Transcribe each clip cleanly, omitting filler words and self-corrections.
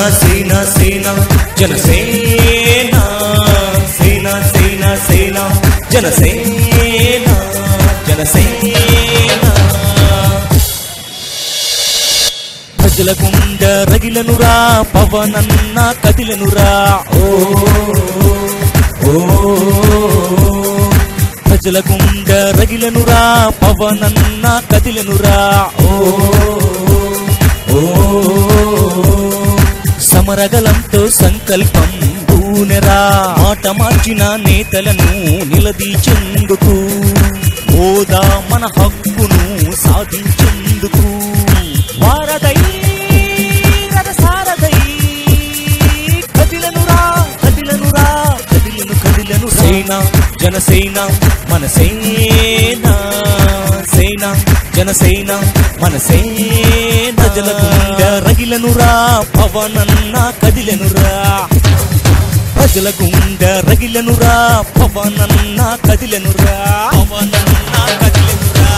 సేనా సేనా సేనా జనసేన సేనా సేనా సేనా జనసేన జనసేన ప్రజల గుండె రగిలనురా పవనన్న కదిలనురా ఓ ప్రజల గుండె రగిలనురా పవనన్న కదిలనురా ఓ సమరగలంతో సంకల్పం బూనెరా మాట మార్చిన నేతలను నిలదీచెందుకు హోదా మన హక్కును సాధించేందుకు వారదై రథసారథై కదిలనురా కదిలనురా కదిలను కదిలను సేన జనసేన మన సేన సేన జనసేన మన సేన ప్రజల గుండె రగిలనురా పవనన్న కదిలనురా ప్రజల గుండె రగిలనురా పవనన్న కదిలనురా పవనన్న కదిలనురా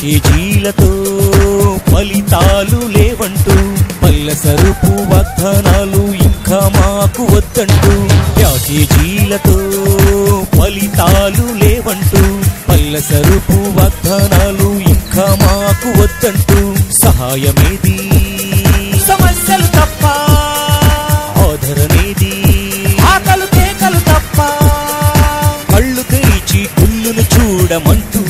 కేజీలతో ఫలితాలు లేవంటూ పల్లె సరుపు వాగ్దానాలు ఇంకా మాకు వద్దంటూ కేజీలతో ఫలితాలు లేవంటూ పల్లె సరుపు వాగ్దానాలు ఇంకా మాకు వద్దంటూ సహాయమేది సమస్యలు తప్ప ఆదరణేది ఆకలు కేకలు తప్ప కళ్ళు తెరిచి గుళ్ళును చూడమంటూ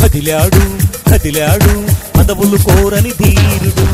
కదిలాడు కదిలాడు పదవులు కోరని ధీరుడు